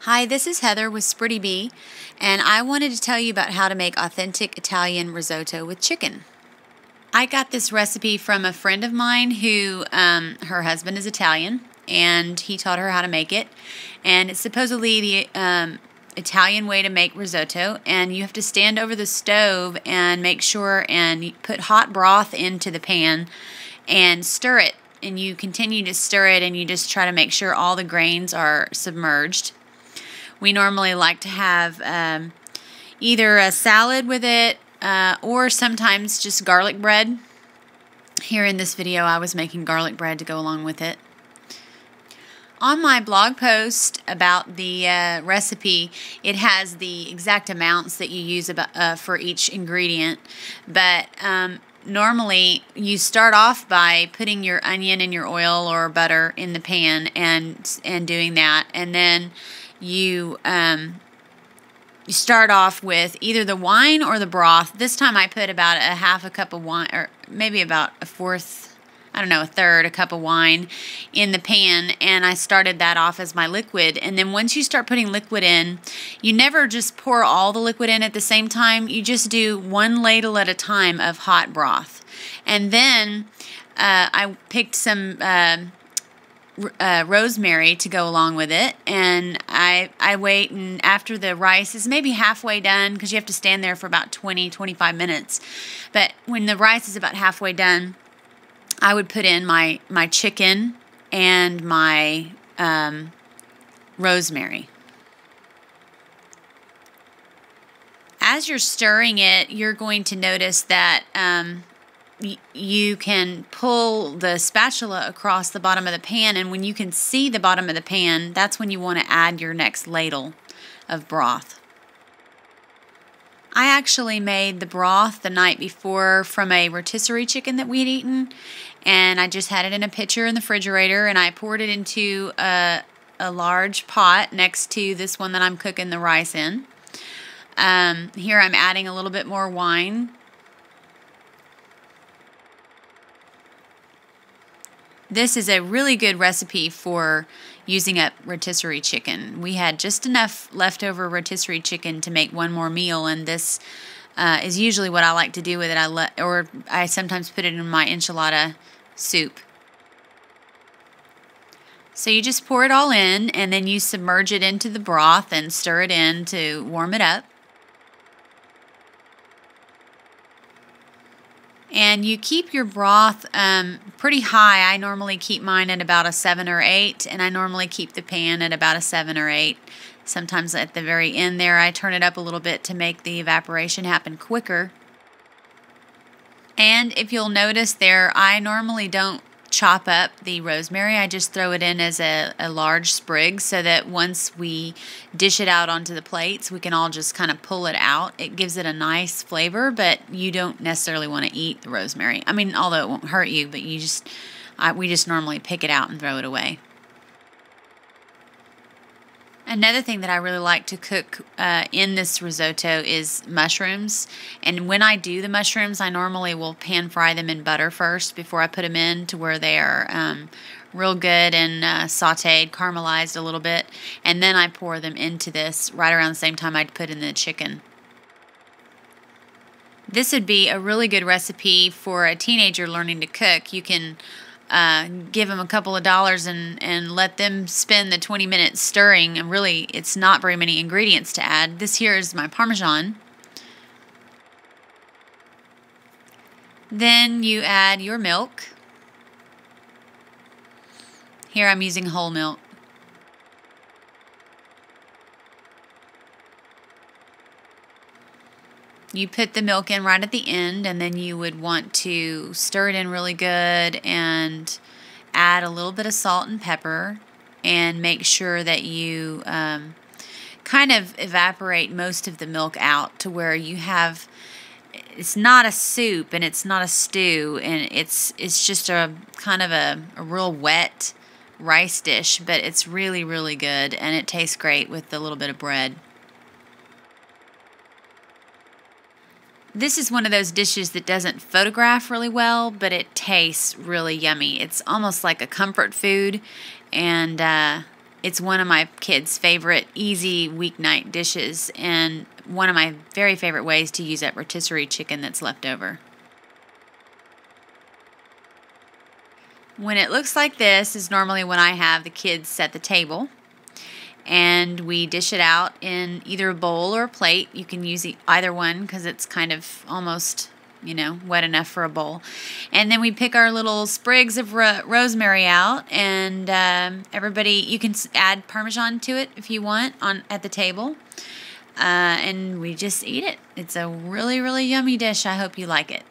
Hi, this is Heather with Spritty Bee, and I wanted to tell you about how to make authentic Italian risotto with chicken. I got this recipe from a friend of mine who, her husband is Italian, and he taught her how to make it. And it's supposedly the Italian way to make risotto, and you have to stand over the stove and make sure and you put hot broth into the pan and stir it. And you continue to stir it, and you just try to make sure all the grains are submerged. We normally like to have either a salad with it or sometimes just garlic bread. Here in this video I was making garlic bread to go along with it. On my blog post about the recipe, it has the exact amounts that you use for each ingredient, but normally you start off by putting your onion and your oil or butter in the pan and doing that, and then you start off with either the wine or the broth. This time I put about a half a cup of wine, or maybe about a third a cup of wine in the pan, and I started that off as my liquid. And then once you start putting liquid in, you never just pour all the liquid in at the same time. You just do one ladle at a time of hot broth. And then I picked some rosemary to go along with it, and I wait, and after the rice is maybe halfway done, because you have to stand there for about 20-25 minutes, but when the rice is about halfway done, I would put in my chicken and my rosemary. As you're stirring it, you're going to notice that you can pull the spatula across the bottom of the pan, and when you can see the bottom of the pan, that's when you want to add your next ladle of broth. I actually made the broth the night before from a rotisserie chicken that we had eaten, and I just had it in a pitcher in the refrigerator, and I poured it into a large pot next to this one that I'm cooking the rice in. Here I'm adding a little bit more wine. This is a really good recipe for using up rotisserie chicken. We had just enough leftover rotisserie chicken to make one more meal, and this is usually what I like to do with it. Or I sometimes put it in my enchilada soup. So you just pour it all in, and then you submerge it into the broth and stir it in to warm it up. And you keep your broth pretty high. I normally keep mine at about a 7 or 8, and I normally keep the pan at about a 7 or 8. Sometimes at the very end there, I turn it up a little bit to make the evaporation happen quicker. And if you'll notice there, I normally don't chop up the rosemary. I just throw it in as a large sprig, so that once we dish it out onto the plates, we can all just kind of pull it out. It gives it a nice flavor, but you don't necessarily want to eat the rosemary. I mean, although it won't hurt you, but we just normally pick it out and throw it away. Another thing that I really like to cook in this risotto is mushrooms. And when I do the mushrooms, I normally will pan fry them in butter first before I put them in, to where they are real good and sauteed, caramelized a little bit. And then I pour them into this right around the same time I'd put in the chicken. This would be a really good recipe for a teenager learning to cook. You can give them a couple of dollars and let them spend the 20 minutes stirring, and really it's not very many ingredients to add. This here is my Parmesan. Then you add your milk. Here I'm using whole milk. You put the milk in right at the end, and then you would want to stir it in really good and add a little bit of salt and pepper, and make sure that you kind of evaporate most of the milk out, to where you have, it's not a soup and it's not a stew, and it's just a kind of a real wet rice dish, but it's really, really good, and it tastes great with a little bit of bread. This is one of those dishes that doesn't photograph really well, but it tastes really yummy. It's almost like a comfort food, and It's one of my kids' favorite easy weeknight dishes, and one of my very favorite ways to use that rotisserie chicken that's left over. When it looks like this is normally when I have the kids set the table, and we dish it out in either a bowl or a plate. You can use either one because it's kind of almost, wet enough for a bowl. And then we pick our little sprigs of rosemary out, and everybody, you can add Parmesan to it if you want at the table. And we just eat it. It's a really, really yummy dish. I hope you like it.